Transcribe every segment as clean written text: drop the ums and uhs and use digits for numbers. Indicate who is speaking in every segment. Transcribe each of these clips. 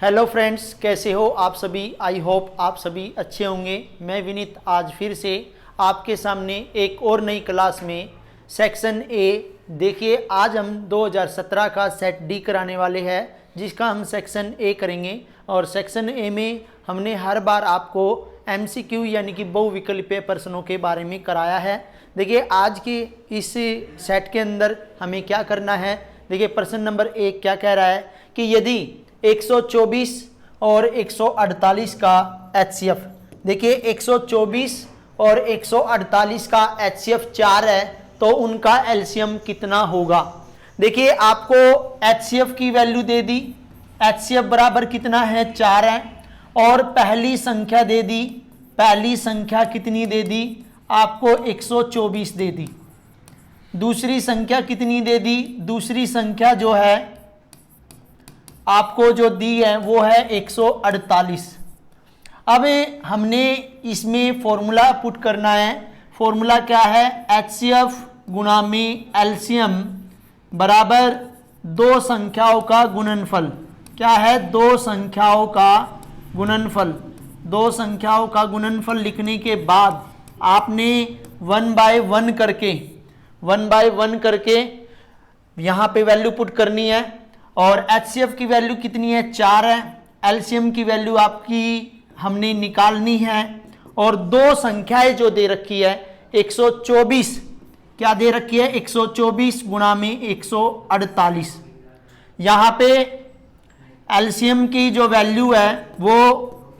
Speaker 1: Hello friends, कैसे हो आप सभी। आई होप आप सभी अच्छे होंगे। मैं विनीत आज फिर से आपके सामने एक और नई क्लास में सेक्शन ए। देखिए, आज हम 2017 का सेट डी कराने वाले हैं, जिसका हम सेक्शन ए करेंगे। और सेक्शन ए में हमने हर बार आपको एमसीक्यू यानी कि बहुविकल्पीय प्रश्नों के बारे में कराया है। देखिए, आज के इस सेट के अंदर हमें क्या करना है। देखिए, प्रश्न नंबर 1 क्या कह रहा है कि यदि 124 और 148 का HCF, देखिए 124 और 148 का HCF 4 है, तो उनका एलसीएम कितना होगा। देखिए, आपको HCF की वैल्यू दे दी, HCF बराबर कितना है 4 है, और पहली संख्या दे दी। पहली संख्या कितनी दे दी आपको 124 दे दी। दूसरी संख्या कितनी दे दी, दूसरी संख्या जो है आपको जो दी है वो है 148। अब हमने इसमें फॉर्मूला पुट करना है। फॉर्मूला क्या है, HCF गुणा में एलसीएम बराबर दो संख्याओं का गुणनफल। क्या है, दो संख्याओं का गुणनफल। दो संख्याओं का गुणनफल लिखने के बाद आपने 1 बाय 1 करके यहाँ पे वैल्यू पुट करनी है। और HCF की वैल्यू कितनी है 4 है। एलसीएम की वैल्यू आपकी हमने निकालनी है। और दो संख्याएं जो दे रखी है 124, क्या दे रखी है 124 गुणा में 148। यहाँ पे एलसीएम की जो वैल्यू है वो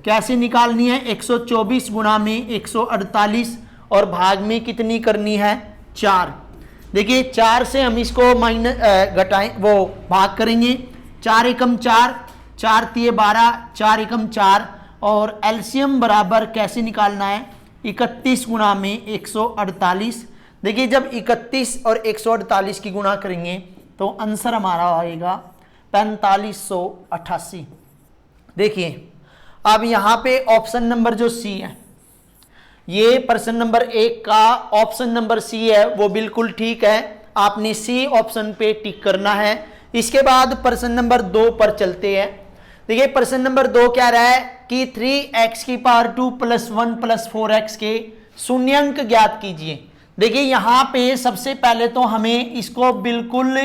Speaker 1: कैसे निकालनी है, 124 गुणा में 148 और भाग में कितनी करनी है 4। देखिए, 4 से हम इसको घटाएं, वो भाग करेंगे। 4 एकम 4, 4 तिये 12, 4 एकम 4। और एलसीएम बराबर कैसे निकालना है, 31 गुणा में 148। देखिए, जब 31 और 148 की गुणा करेंगे तो आंसर हमारा आएगा 4588। देखिए, अब यहाँ पे ऑप्शन नंबर जो सी है, ये प्रश्न नंबर 1 का ऑप्शन नंबर सी है, वो बिल्कुल ठीक है। आपने सी ऑप्शन पे टिक करना है। इसके बाद प्रश्न नंबर 2 पर चलते हैं। देखिए, प्रश्न नंबर 2 क्या रहा है कि 3x की पावर 2 + 1 + 4x के शून्यांक ज्ञात कीजिए। देखिए, यहाँ पे सबसे पहले तो हमें इसको बिल्कुल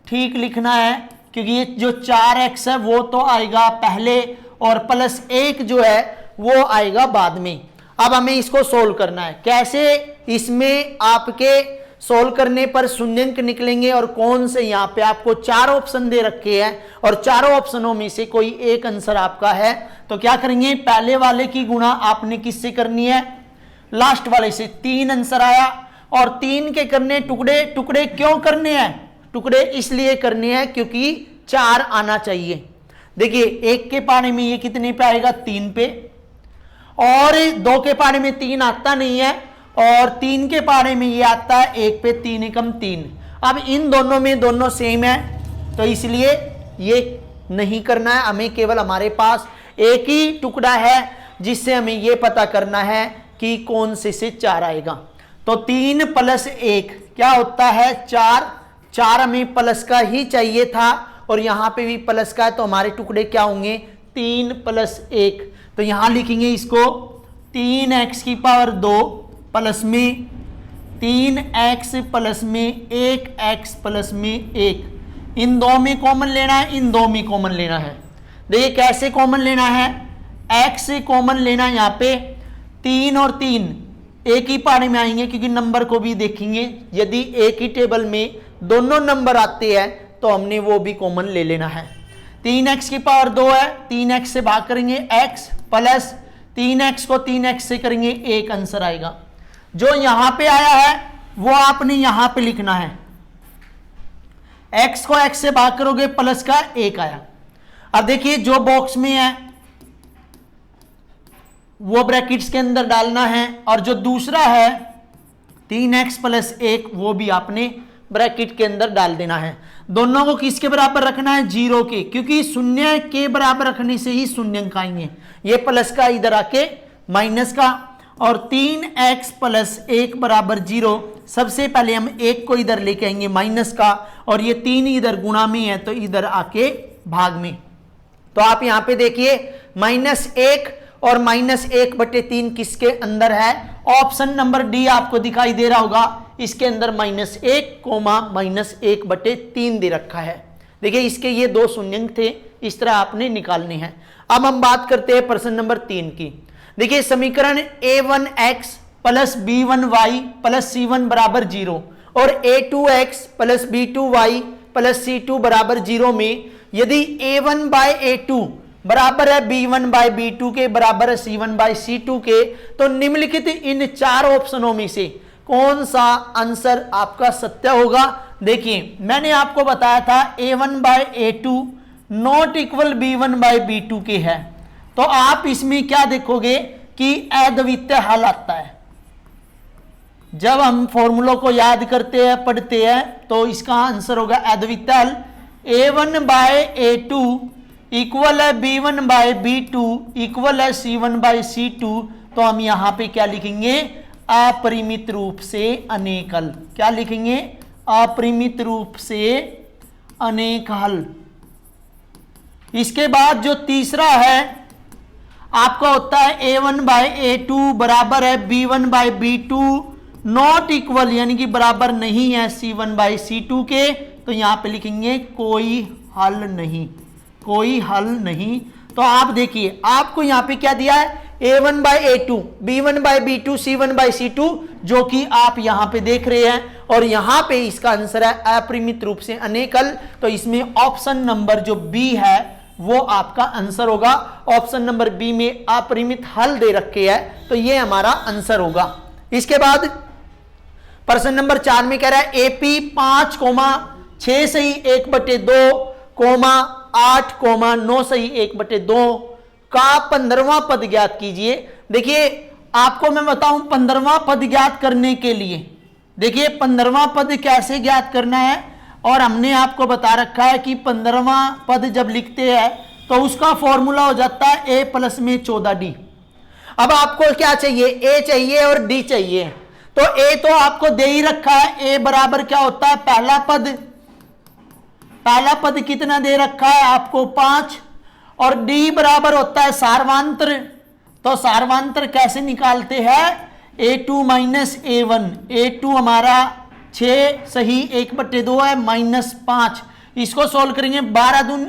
Speaker 1: ठीक लिखना है, क्योंकि ये जो 4x है वो तो आएगा पहले और +1 जो है वो आएगा बाद में। अब हमें इसको सोल्व करना है। कैसे, इसमें आपके सोल्व करने पर शून्यांक निकलेंगे और कौन से, यहाँ पे आपको 4 ऑप्शन दे रखे हैं और चारों ऑप्शनों में से कोई एक आंसर आपका है। तो क्या करेंगे, पहले वाले की गुणा आपने किससे करनी है, लास्ट वाले से। 3 आंसर आया और 3 के करने टुकड़े। टुकड़े क्यों करने हैं, टुकड़े इसलिए करने हैं क्योंकि 4 आना चाहिए। देखिए, 1 के पारे में ये कितने पे आएगा, 3 पे, और 2 के पारे में 3 आता नहीं है, और 3 के पारे में ये आता है 1 पे, 3 एकम 3। अब इन दोनों में दोनों सेम है, तो इसलिए ये नहीं करना है। हमें केवल हमारे पास एक ही टुकड़ा है जिससे हमें ये पता करना है कि कौन से 4 आएगा। तो 3 + 1 क्या होता है 4। 4 हमें प्लस का ही चाहिए था और यहाँ पे भी प्लस का है, तो हमारे टुकड़े क्या होंगे 3 + 1। तो यहां लिखेंगे इसको 3x की पावर 2 प्लस में 3x प्लस में 1x प्लस में 1। इन दो में कॉमन लेना है, इन दो में कॉमन लेना है। देखिए, कैसे कॉमन लेना है, x से कॉमन लेना है। यहाँ पे 3 और 3 एक ही पारे में आएंगे, क्योंकि नंबर को भी देखेंगे। यदि एक ही टेबल में दोनों नंबर आते हैं तो हमने वो भी कॉमन ले लेना है। 3x की पावर 2 है, 3x से भाग करेंगे x प्लस 3x को 3x से करेंगे 1 आंसर आएगा। जो यहां पे आया है वो आपने यहां पे लिखना है। x को x से भाग करोगे प्लस का 1 आया। अब देखिए, जो बॉक्स में है वो ब्रैकेट्स के अंदर डालना है, और जो दूसरा है 3x + 1 वो भी आपने ब्रैकेट के अंदर डाल देना है। दोनों को किसके बराबर रखना है, 0 के, क्योंकि शून्य के बराबर रखने से ही शून्यांक आएंगे। ये प्लस का इधर आके माइनस का, और 3x + 1 बराबर 0। सबसे पहले हम 1 को इधर लेके आएंगे माइनस का, और ये 3 इधर गुणा में है तो इधर आके भाग में। तो आप यहां पे देखिए -1 और -1/3 किसके अंदर है? ऑप्शन नंबर डी आपको दिखाई दे रहा होगा, इसके अंदर -1, -1/3 दे रखा है। देखिए इसके ये दो शून्यंक थे, इस तरह आपने निकालने हैं। अब हम बात करते हैं प्रश्न नंबर 3 की। देखिए समीकरण a1x plus b1y plus c1 बराबर 0 और a2x plus b2y plus c2 बराबर 0 में यदि a1 बाय a2 बराबर है b1 बाय b2 के, बराबर है c1 बाय c2 के, तो निम्नलिखित इन चार ऑप्शनों में से कौन सा आंसर आपका सत्य होगा? देखिए मैंने आपको बताया था a1 bye a2 not equal b1 bye b2 के है, तो आप इसमें क्या देखोगे कि अद्वितीय हल आता है। जब हम फॉर्मूलों को याद करते हैं, पढ़ते हैं, तो इसका आंसर होगा अद्वितीय हल a1 बाय a2 इक्वल है b1 बाय b2 इक्वल है c1 बाय c2। तो हम यहां पे क्या लिखेंगे? अपरिमित रूप से अनेक हल। क्या लिखेंगे? अपरिमित रूप से अनेक हल। इसके बाद जो तीसरा है आपका होता है a1 बाय a2 बराबर है b1 bye b2 not equal यानी कि बराबर नहीं है c1 बाय c2 के, तो यहां पे लिखेंगे कोई हल नहीं, कोई हल नहीं। तो आप देखिए आपको यहां पे क्या दिया है? a1 bye a2 b1 bye b2 c1 bye c2, जो कि आप यहां पे देख रहे हैं, और यहां पे इसका आंसर है अपरिमित रूप से अनेक हल। तो इसमें ऑप्शन नंबर जो बी है वो आपका आंसर होगा। ऑप्शन नंबर बी में अपरिमित हल दे रखे है, तो ये हमारा आंसर होगा। इसके बाद प्रश्न नंबर 4 में कह रहा है एपी 5,6 सही 1/2, 8, 9 सही 1/2 का 15वां पद ज्ञात कीजिए। देखिए आपको मैं बताऊं 15वां पद ज्ञात करने के लिए, देखिए 15वां पद कैसे ज्ञात करना है, और हमने आपको बता रखा है कि 15वां पद जब लिखते हैं तो उसका फॉर्मूला हो जाता है a प्लस में 14d। अब आपको क्या चाहिए? a चाहिए और d चाहिए। तो a तो आपको दे ही रखा है, a बराबर क्या होता है? पहला पद कितना दे रखा है आपको? 5, और d बराबर होता है सार्वांतर। तो सार्वांतर कैसे निकालते हैं? a2 माइनस a1, a2 हमारा 6 सही 1/2 है -5। इसको सोल्व करेंगे 12 दून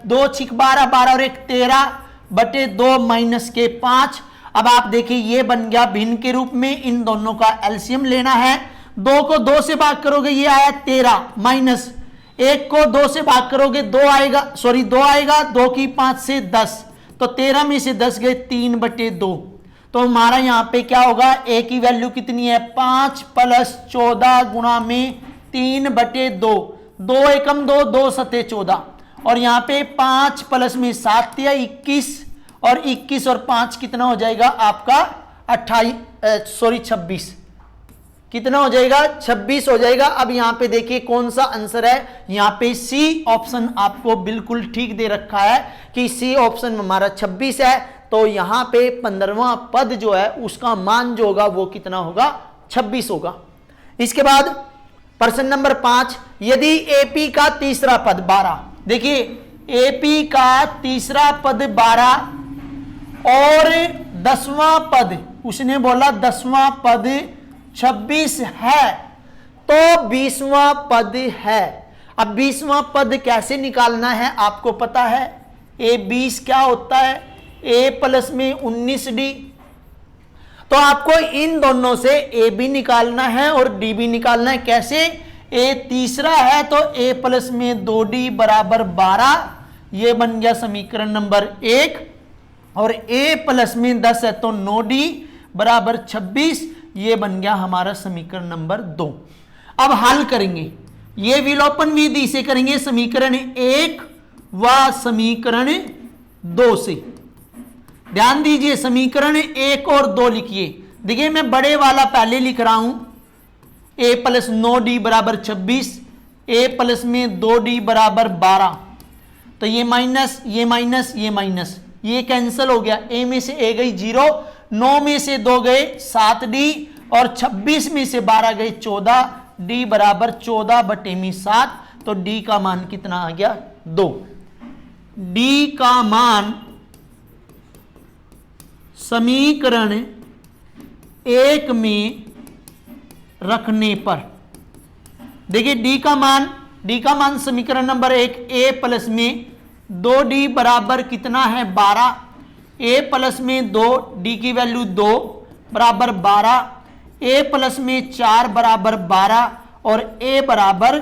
Speaker 1: 2 6 12, 12 और 1 13/2 माइनस के 5। अब आप देखिए ये बन गया भिन्न के रूप में, इन दोनों का एलसीएम लेना है। 2 को 2 से भाग करोगे ये आया 13, माइनस 1 को 2 से भाग करोगे 2 आएगा, 2 आएगा, 2 की 5 से 10, तो 13 में से 10 गए 3/2। तो हमारा यहां पे क्या होगा? a की वैल्यू कितनी है? 5 प्लस 14 गुणा में 3/2, 2 एकम 2, 2 सते 14, और यहां पे 5 प्लस में 7 या 21, और 21 और 5 कितना हो जाएगा आपका? 26। कितना हो जाएगा? 26 हो जाएगा। अब यहां पे देखिए कौन सा आंसर है, यहां पे सी ऑप्शन आपको बिल्कुल ठीक दे रखा है कि सी ऑप्शन हमारा 26 है। तो यहां पे 15वां पद जो है उसका मान जो होगा वो कितना होगा? 26 होगा। इसके बाद प्रश्न नंबर 5, यदि एपी का तीसरा पद 12, देखिए एपी का तीसरा पद 12 और 10वां पद, उसने बोला 10वां पद 26 है, तो 20वां पद है। अब 20वां पद कैसे निकालना है आपको पता है? ए 20 क्या होता है? a प्लस में 19d। तो आपको इन दोनों से a भी निकालना है और d भी निकालना है। कैसे? a तीसरा है तो a प्लस में 2d बराबर 12, ये बन गया समीकरण नंबर 1, और a प्लस में 10 है तो 9d बराबर 26, ये बन गया हमारा समीकरण नंबर 2। अब हल करेंगे, ये विलोपन विधि से करेंगे समीकरण 1 व समीकरण 2 से। ध्यान दीजिए समीकरण 1 और 2 लिखिए। देखिए मैं बड़े वाला पहले लिख रहा हूं, a प्लस 9d बराबर 26, a प्लस में 2d बराबर 12, तो ये माइनस ये माइनस ये माइनस, ये कैंसिल हो गया। a में से a गई 0, 9 में से 2 गए 7d, और 26 में से 12 गए 14, d बराबर 14/7, तो d का मान कितना आ गया? 2। डी का मान समीकरण 1 में रखने पर, देखिए डी का मान समीकरण नंबर 1 ए प्लस में 2d बराबर कितना है 12, ए प्लस में 2 डी की वैल्यू 2 बराबर 12, ए प्लस में 4 बराबर 12 और ए बराबर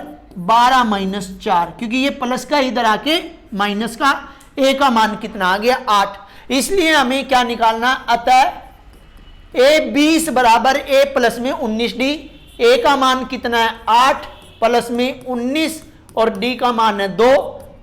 Speaker 1: 12 माइनस 4, क्योंकि ये प्लस का इधर आके माइनस का, ए का मान कितना आ गया 8, इसलिए हमें क्या निकालना, अतः ए 20 बराबर ए प्लस में 19d, ए का मान कितना है 8 प्लस में 19 और डी का मान है 2,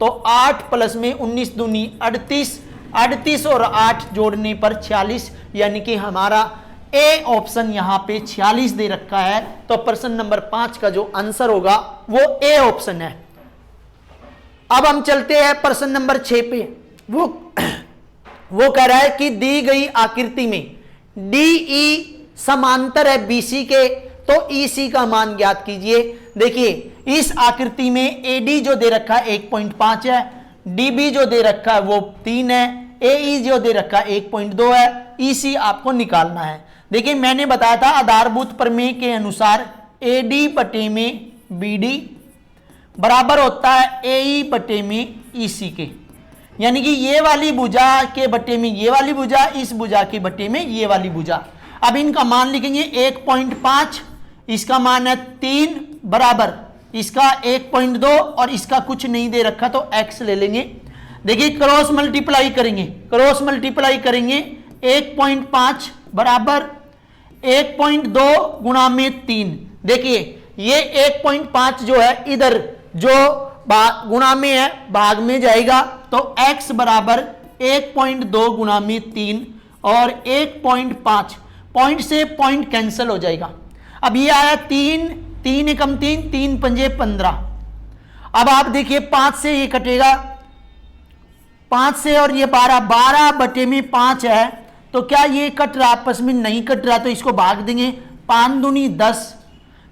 Speaker 1: तो 8 प्लस में 19 दूनी 38 और 8 जोड़ने पर 46, यानी कि हमारा ए ऑप्शन यहां पे 46 दे रखा है, तो प्रश्न नंबर 5 का जो आंसर होगा वो ए ऑप्शन है। अब हम चलते हैं प्रश्न नंबर 6 पे। वो कह रहा है कि दी गई आकृति में डीई समांतर है बीसी के, तो ईसी का मान ज्ञात कीजिए। देखिए इस आकृति में एडी जो दे रखा है 1.5 है, डीबी जो दे रखा है वो 3 है, एई जो दे रखा है 1.2 है, ईसी आपको निकालना है। देखिए मैंने बताया था आधारभूत प्रमेय के अनुसार एडी बटे में बीडी बराबर होता है एई बटे में ईसी के, यानी कि ये वाली भुजा के बटे में ये वाली भुजा, इस भुजा के बटे में ये वाली भुजा। अब इनका मान लिखेंगे 1.5, इसका मान है 3 बराबर इसका 1.2 और इसका कुछ नहीं दे रखा तो x ले लेंगे। देखिए क्रॉस मल्टीप्लाई करेंगे 1.5 बराबर 1.2 गुणा में 3। देखिए ये 1.5 जो है इधर जो गुणा में है भाग में जाएगा, तो x बराबर 1.2 गुणा में 3 और 1.5, पॉइंट से पॉइंट कैंसिल हो जाएगा। अब ये आया 3 एकम 3 पंजे 15। अब आप देखिए 5 से ये कटेगा, 5 से और ये 12 बटे में 5 है, तो क्या ये कट रहा, आपस में नहीं कट रहा, तो इसको भाग देंगे 5 दूनी 10,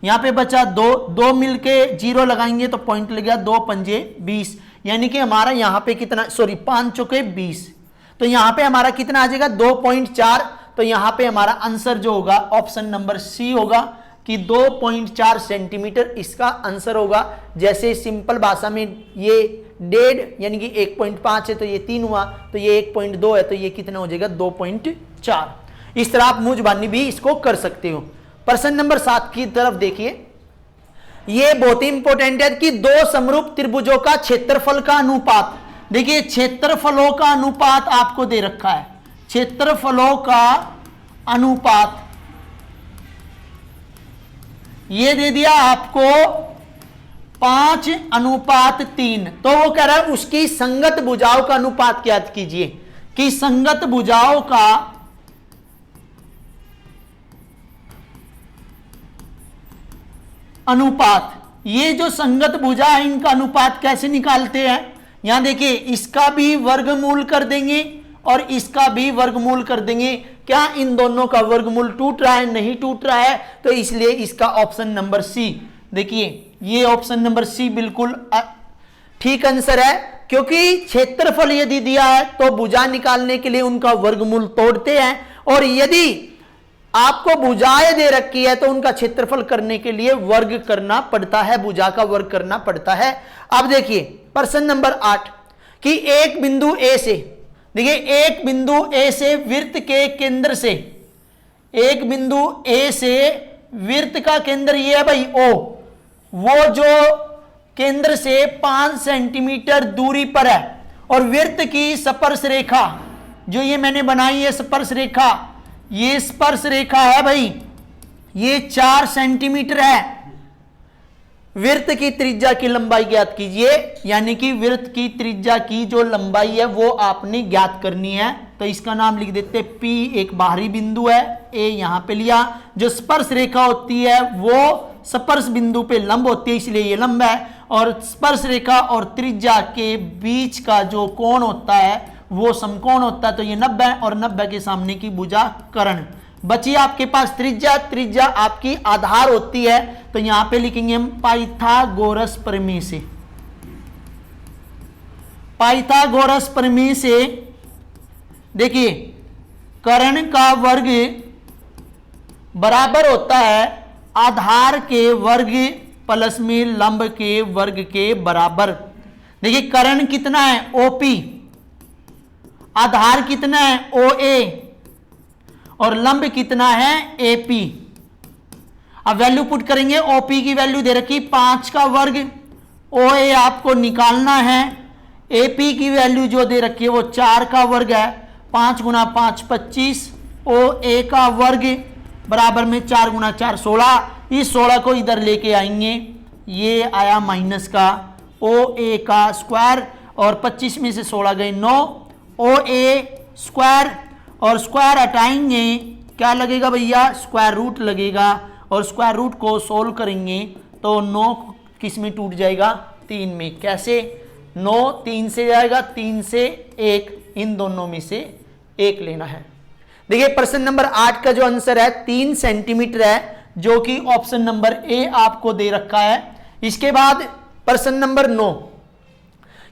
Speaker 1: यहां पे बचा 2 मिलके 0 लगाएंगे तो पॉइंट लग गया 2 पंजे 20, यानी कि हमारा यहां पे कितना, सॉरी 5 चौके 20, तो यहां पे हमारा कितना आ जाएगा 2.4। तो यहां पे हमारा आंसर जो होगा ऑप्शन नंबर सी होगा कि 2.4 सेंटीमीटर इसका आंसर होगा। जैसे सिंपल भाषा में ये 1.5 यानी कि 1.5 है तो ये 3 हुआ, तो ये 1.2 है तो ये कितना हो जाएगा 2.4। इस तरह आप मुंहजबानी भी इसको कर सकते हो। प्रश्न नंबर 7 की तरफ देखिए, ये बहुत ही इंपॉर्टेंट है कि दो समरूप त्रिभुजों का क्षेत्रफल का अनुपात। देखिए क्षेत्रफलों का अनुपात आपको दे रखा है, क्षेत्रफलों का अनुपात ये दे दिया आपको 5:3। तो वो कह रहा है उसकी संगत भुजाओं का अनुपात ज्ञात कीजिए, कि संगत भुजाओं का अनुपात, ये जो संगत भुजा है इनका अनुपात कैसे निकालते हैं, यहां देखिए इसका भी वर्गमूल कर देंगे और इसका भी वर्गमूल कर देंगे। क्या इन दोनों का वर्गमूल टूट रहा है, नहीं टूट रहा है, तो इसलिए इसका ऑप्शन नंबर सी, देखिए ये ऑप्शन नंबर सी बिल्कुल ठीक आंसर है, क्योंकि क्षेत्रफल यदि दिया है तो भुजा निकालने के लिए उनका वर्गमूल तोड़ते हैं, और यदि आपको भुजाएं दे रखी है तो उनका क्षेत्रफल करने के लिए वर्ग करना पड़ता है, भुजा का वर्ग करना पड़ता है। अब देखिए प्रश्न नंबर 8 कि एक बिंदु ए से, देखिए एक बिंदु ए से वृत्त के केंद्र से, एक बिंदु ए से वृत्त का केंद्र ये है भाई ओ, वो जो केंद्र से 5 सेंटीमीटर दूरी पर है, और वृत्त की स्पर्श रेखा जो ये मैंने बनाई है स्पर्श रेखा, ये स्पर्श रेखा है भाई ये 4 सेंटीमीटर है। वृत्त की त्रिज्या की लंबाई ज्ञात कीजिए, यानी कि वृत्त की त्रिज्या की जो लंबाई है वो आपने ज्ञात करनी है। तो इसका नाम लिख देते P, एक बाहरी बिंदु है, A यहां पे लिया, जो स्पर्श रेखा होती है वो स्पर्श बिंदु पे लंब होती है इसलिए ये लंब है, और स्पर्श रेखा और त्रिज्या के बीच का जो कोण होता है वो समकोण होता है, तो ये 90 है, और 90 के सामने की भुजा कर्ण। बची आपके पास त्रिज्या, त्रिज्या आपकी आधार होती है, तो यहां पे लिखेंगे हम पाइथागोरस प्रमेय से। पाइथागोरस प्रमेय से देखिए कर्ण का वर्ग बराबर होता है आधार के वर्ग प्लस में लंब के वर्ग के बराबर। देखिए कर्ण कितना है ओपी, आधार कितना है ओए और लंब कितना है एपी। अब वैल्यू पुट करेंगे, ओपी की वैल्यू दे रखी 5 का वर्ग, ओए आपको निकालना है, एपी की वैल्यू जो दे रखी है वो 4 का वर्ग है, 5 गुना 5 25, ओ ए का वर्ग बराबर में 4 गुना 4 16। इस 16 को इधर लेके आएंगे, ये आया माइनस का ओ ए का स्क्वायर और 25 में से 16 गए 9, ओ ए स्क्वायर और स्क्वायर हटाएंगे क्या लगेगा भैया स्क्वायर रूट लगेगा और स्क्वायर रूट को सोल्व करेंगे तो 9 किस में टूट जाएगा 3 में। कैसे 9 3 से जाएगा, 3 से 1, इन दोनों में से 1 लेना है। देखिए प्रश्न नंबर 8 का जो आंसर है 3 सेंटीमीटर है जो कि ऑप्शन नंबर ए आपको दे रखा है। इसके बाद प्रश्न नंबर 9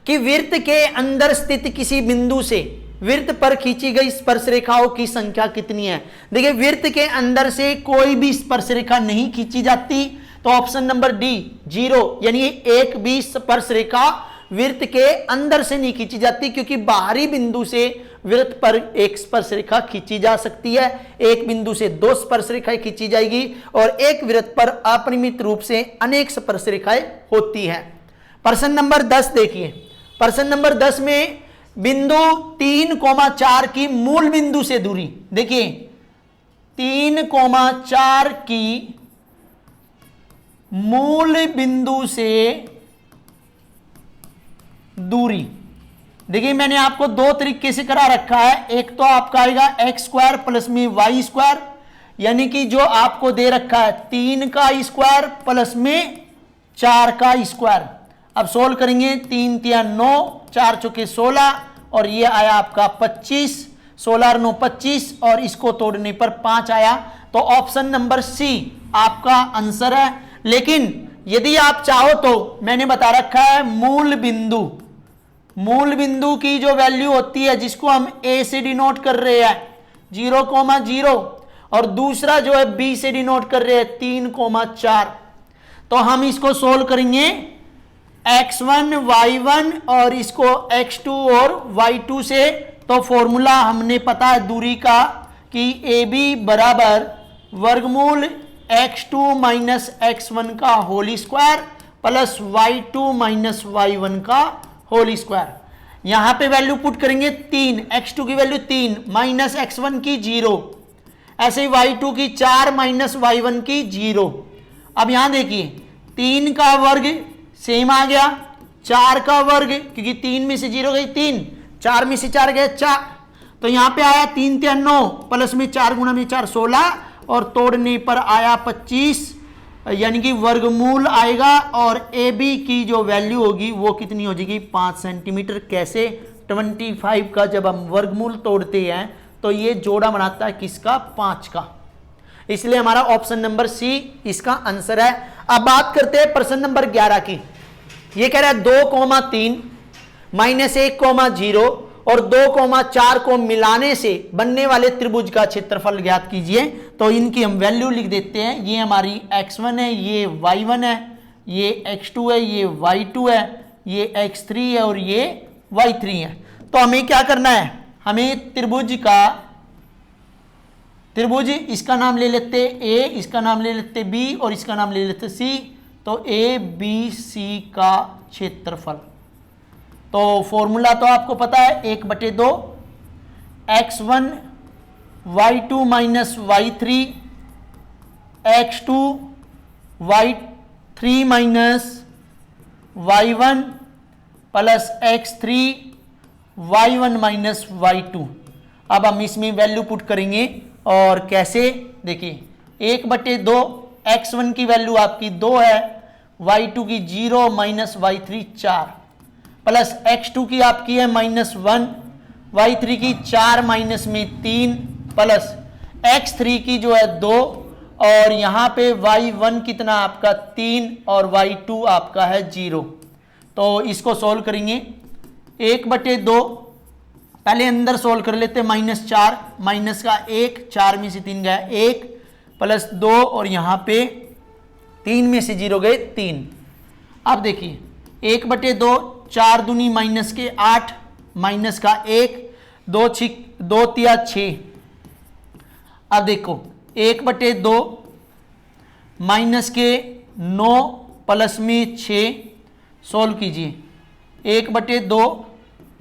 Speaker 1: कि वृत्त के अंदर स्थित किसी बिंदु से वृत्त पर खींची गई स्पर्श रेखाओं की संख्या कितनी है। देखिए वृत्त के अंदर से कोई भी स्पर्श रेखा नहीं खींची जाती तो ऑप्शन नंबर डी 0, यानी एक भी स्पर्श रेखा वृत्त के अंदर से नहीं खींची जाती क्योंकि बाहरी बिंदु से वृत्त पर एक स्पर्श रेखा खींची जा सकती है, एक बिंदु से 2 स्पर्श रेखाएं खींची जाएगी और एक वृत्त पर अपरिमित रूप से अनेक स्पर्श रेखाएं होती हैं। प्रश्न नंबर 10 देखिए, प्रश्न नंबर 10 में बिंदु 3,4 की मूल बिंदु से दूरी, देखिए 3,4 की मूल बिंदु से दूरी। देखिए मैंने आपको 2 तरीके से करा रखा है, एक तो आपका आएगा एक्स स्क्वायर प्लस में वाई स्क्वायर, यानी कि जो आपको दे रखा है 3 का स्क्वायर प्लस में 4 का स्क्वायर। अब सोल्व करेंगे 3 3 9, 4 चौके 16 और ये आया आपका 25, 16 और 9 25 और इसको तोड़ने पर 5 आया। तो ऑप्शन नंबर सी आपका आंसर है। लेकिन यदि आप चाहो तो मैंने बता रखा है मूल बिंदु की जो वैल्यू होती है जिसको हम ए से डिनोट कर रहे हैं 0,0 और दूसरा जो है बी से डिनोट कर रहे हैं 3,4, तो हम इसको सोल्व करेंगे x1 y1 और इसको x2 और y2 से। तो फॉर्मूला हमने पता है दूरी का कि AB बराबर वर्गमूल x2 माइनस x1 का whole square plus y2 minus y1 का होल स्क्वायर। यहां पे वैल्यू पुट करेंगे 3, x2 की वैल्यू 3 माइनस x1 की 0, ऐसे ही y2 की 4 माइनस y1 की 0। अब यहां देखिए 3 का वर्ग सेम आ गया, 4 का वर्ग क्योंकि 3 में से 0 गई 3, 4 में से 4 गए 4, तो यहां पे आया 3 3 9 प्लस में 4 गुना में 4 16 और तोड़ने पर आया 25, यानी कि वर्गमूल आएगा और ए बी की जो वैल्यू होगी वो कितनी हो जाएगी 5 सेंटीमीटर। कैसे 25 का जब हम वर्गमूल तोड़ते हैं तो ये जोड़ा बनाता है किसका 5 का, इसलिए हमारा ऑप्शन नंबर सी इसका आंसर है। अब बात करते हैं प्रश्न नंबर 11 की। ये कह रहा है 2,3 माइनस 1,0 और 2,4 को मिलाने से बनने वाले त्रिभुज का क्षेत्रफल ज्ञात कीजिए। तो इनकी हम वैल्यू लिख देते हैं, ये हमारी x1 है, ये y1 है, ये x2 है, ये y2 है, ये x3 है और ये y3 है। तो हमें क्या करना है, हमें त्रिभुज इसका नाम ले लेते A, इसका नाम ले लेते B और इसका नाम ले लेते C। तो A B C का क्षेत्रफल, तो फॉर्मूला तो आपको पता है 1/2 x1 y2 minus y3 x2 y3 minus y1 plus x3 y1 minus y2। अब हम इसमें वैल्यू पुट करेंगे और कैसे, देखिए 1/2 x1 की वैल्यू आपकी 2 है, y2 की 0 माइनस y3 4 प्लस x2 की आपकी है -1, y3 की 4 माइनस में 3 प्लस x3 की जो है 2 और यहाँ पे y1 कितना आपका 3 और y2 आपका है 0। तो इसको सोल्व करेंगे, 1/2, पहले अंदर सोल्व कर लेते, -4, माइनस का 1, 4 में से 3 गया 1, प्लस 2 और यहां पे 3 में से 0 गए 3। अब देखिए 1/2, 4 दूनी माइनस के 8, माइनस का 1, 2 तिया 6। अब देखो 1/2 माइनस के 9 प्लस में 6, सोल्व कीजिए, 1/2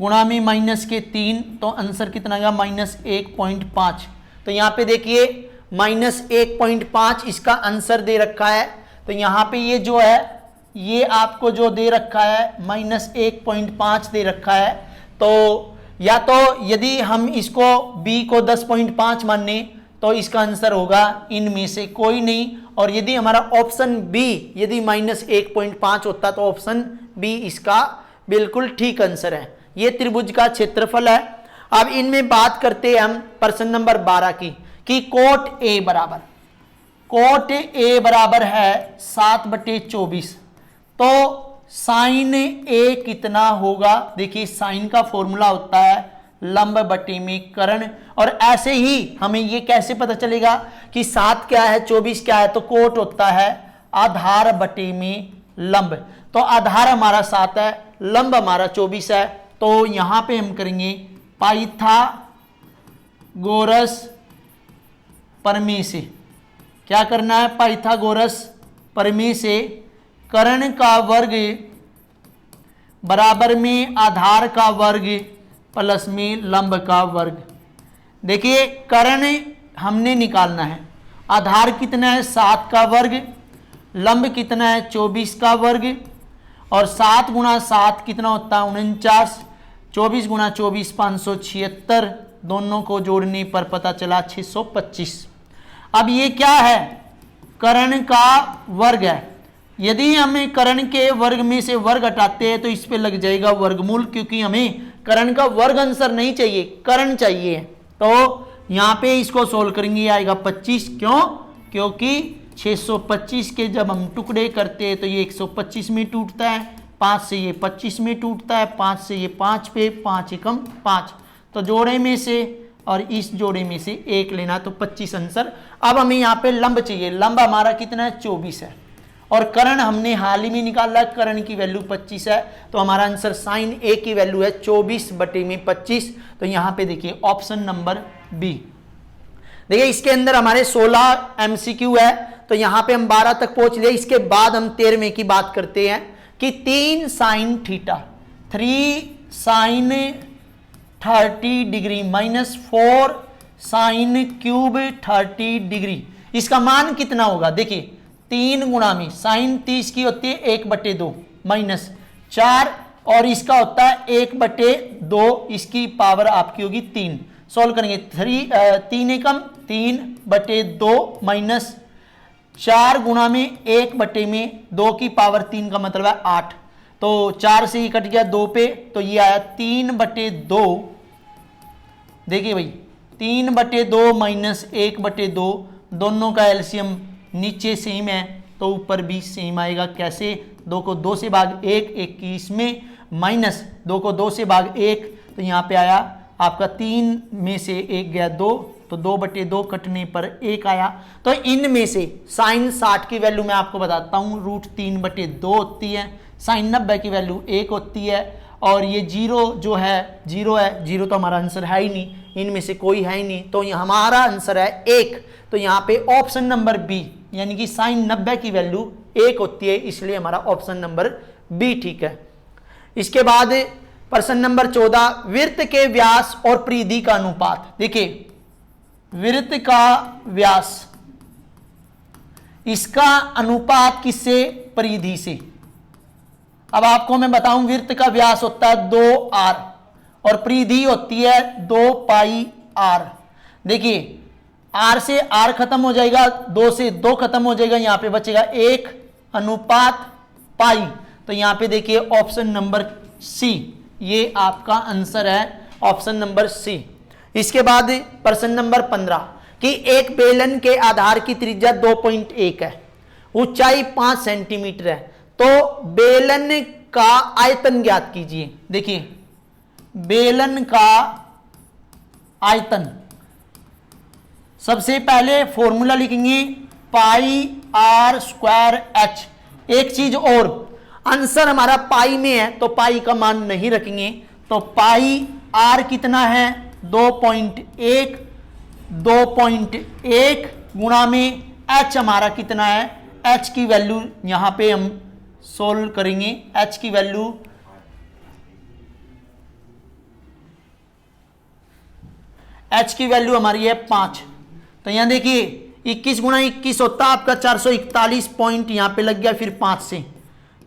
Speaker 1: गुणा में माइनस के 3, तो आंसर कितना आएगा -1.5। तो यहाँ पे देखिए -1.5 इसका आंसर दे रखा है। तो यहाँ पे ये जो है ये आपको जो दे रखा है -1.5 दे रखा है। तो या तो यदि हम इसको b को 10.5 माने तो इसका आंसर होगा इनमें से कोई नहीं, और यदि हमारा ऑप्शन बी यदि -1.5 होता तो ऑप्शन बी इसका बिल्कुल ठीक आंसर है। ये त्रिभुज का क्षेत्रफल है। अब इनमें बात करते हैं हम प्रश्न नंबर 12 की, कि कोट ए बराबर है 7/24, तो साइन ए कितना होगा। देखिए साइन का फॉर्मूला होता है लंब बटे में कर्ण, और ऐसे ही हमें ये कैसे पता चलेगा कि 7 क्या है 24 क्या है, तो कोट होता है आधार बटे में लंब। तो आधार हमारा 7 है, लंब हमारा 24 है। तो यहां पे हम करेंगे पाइथागोरस प्रमेय से, क्या करना है, पाइथागोरस प्रमेय से कर्ण का वर्ग बराबर में आधार का वर्ग प्लस में लंब का वर्ग। देखिए कर्ण हमने निकालना है, आधार कितना है 7 का वर्ग, लंब कितना है 24 का वर्ग, और 7 गुणा 7 कितना होता है 49, 24 गुणा 24 576, दोनों को जोड़ने पर पता चला 625। अब ये क्या है, कर्ण का वर्ग है। यदि हमें कर्ण के वर्ग में से वर्ग हटाते हैं तो इस पे लग जाएगा वर्गमूल, क्योंकि हमें कर्ण का वर्ग आंसर नहीं चाहिए, कर्ण चाहिए। तो यहां पे इसको सोल्व करेंगे, आएगा 25। क्यों, क्योंकि 625 के जब हम टुकड़े करते हैं तो ये 125 में टूटता है, 5 से ये 25 में टूटता है, 5 से ये 5 पे, 5 एकम 5, तो जोड़े में से और इस जोड़े में से 1 लेना, तो 25 आंसर। अब हमें यहाँ पे लंब चाहिए, लंब हमारा कितना है 24 है, और कर्ण हमने हाल ही में निकाला, कर्ण की वैल्यू 25 है, तो हमारा आंसर साइन ए की वैल्यू है 24/25। तो यहाँ पे देखिए ऑप्शन नंबर बी। देखिए इसके अंदर हमारे 16 MCQ है, तो यहाँ पे हम 12 तक पहुंच लिए। इसके बाद हम 13वें की बात करते हैं कि 3 sine theta 3 sine 30 degree -4 sine cube 30 degree, इसका मान कितना होगा। देखिए 3 गुणा में साइन 30 की होती है 1/2 -4, और इसका होता है 1/2, इसकी पावर आपकी होगी 3। सॉल्व करेंगे 3 एकम 3/2 -4 गुणा में 1 में 2 की पावर 3 का मतलब है 8, तो 4 से ही कट गया 2 पे, तो ये आया 3/2। देखिए भाई 3/2 -1/2, दोनों का एलसीएम नीचे सेम है तो ऊपर भी सेम आएगा। कैसे, 2 को 2 से भाग 1, 21 में -2 को 2 से भाग 1, तो यहाँ पे आया आपका 3 में से 1 गया 2, तो 2/2 कटने पर 1 आया। तो इनमें से साइन 60 की वैल्यू मैं आपको बताता हूँ, √3/2 होती है, साइन 90 की वैल्यू 1 होती है, और ये 0 जो है 0 है, 0 तो हमारा आंसर है ही नहीं, इनमें से कोई है ही नहीं, तो हमारा आंसर है 1। तो यहाँ पे ऑप्शन नंबर बी, यानी कि साइन 90 की वैल्यू 1 होती है, इसलिए हमारा ऑप्शन नंबर बी ठीक है। इसके बाद प्रश्न नंबर 14, वृत्त के व्यास और परिधि का अनुपात। देखिए वृत्त का व्यास, इसका अनुपात किससे, परिधि से। अब आपको मैं बताऊं, वृत्त का व्यास होता है 2r और परिधि होती है 2πr। देखिए r से r खत्म हो जाएगा, 2 से 2 खत्म हो जाएगा, यहां पे बचेगा 1/π। तो यहां पे देखिए ऑप्शन नंबर सी, ये आपका आंसर है, ऑप्शन नंबर सी। इसके बाद प्रश्न नंबर 15 कि एक बेलन के आधार की त्रिज्या 2.1 है, ऊंचाई 5 सेंटीमीटर है, तो बेलन का आयतन ज्ञात कीजिए। देखिए बेलन का आयतन। सबसे पहले फॉर्मूला लिखेंगे पाई आर स्क्वायर एच। एक चीज और, आंसर हमारा पाई में है तो पाई का मान नहीं रखेंगे, तो पाई आर कितना है 2.1, 2.1 गुणा में एच हमारा कितना है, एच की वैल्यू यहां पे हम सोल्व करेंगे। एच की वैल्यू हमारी है 5। तो यहां देखिए 21 गुणा 21 होता है आपका 441 पॉइंट यहां पे लग गया। फिर 5 से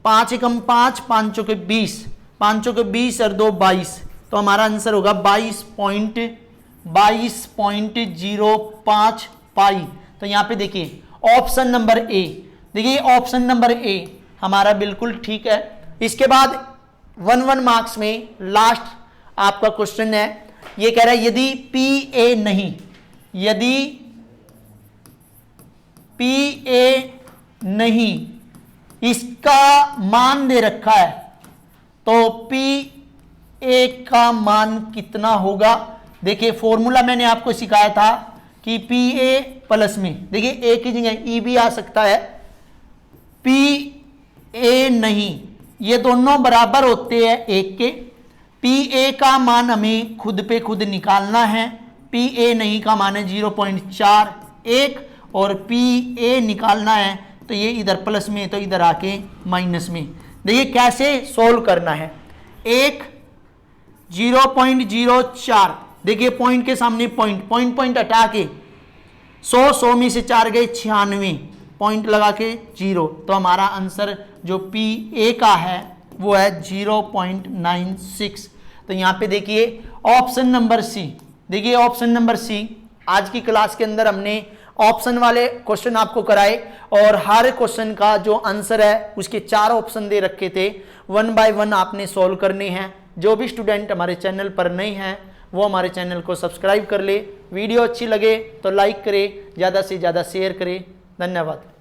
Speaker 1: 5 एकम 5, 5 चौके 20, 5 चौके 20 और 2 22, तो हमारा आंसर होगा 22.05 पाई। तो यहां पे देखिए ऑप्शन नंबर ए, देखिए ऑप्शन नंबर ए हमारा बिल्कुल ठीक है। इसके बाद 1 मार्क्स में लास्ट आपका क्वेश्चन है, ये कह रहा है यदि पी ए नहीं, यदि पी ए नहीं इसका मान दे रखा है तो पी ए का मान कितना होगा। देखिए फॉर्मूला मैंने आपको सिखाया था कि पी ए प्लस में, देखिए ए की जगह ई भी आ सकता है। पी ए नहीं ये दोनों बराबर होते हैं एक के। पी ए का मान हमें खुद पे खुद निकालना है। पी ए नहीं का मान है 0.41 और पी ए निकालना है तो ये इधर प्लस में तो इधर आके माइनस में। देखिए कैसे सोल्व करना है। एक 0.04, देखिए पॉइंट के सामने पॉइंट हटा के 100 में से 4 गए 96, पॉइंट लगा के 0, तो हमारा आंसर जो पी ए का है वो है 0.96। तो यहाँ पे देखिए ऑप्शन नंबर सी, देखिए ऑप्शन नंबर सी आज की क्लास के अंदर हमने ऑप्शन वाले क्वेश्चन आपको कराए और हर क्वेश्चन का जो आंसर है उसके 4 ऑप्शन दे रखे थे। 1 बाय 1 आपने सॉल्व करने हैं। जो भी स्टूडेंट हमारे चैनल पर नए हैं वो हमारे चैनल को सब्सक्राइब कर ले। वीडियो अच्छी लगे तो लाइक करें, ज़्यादा से ज़्यादा शेयर करें। धन्यवाद।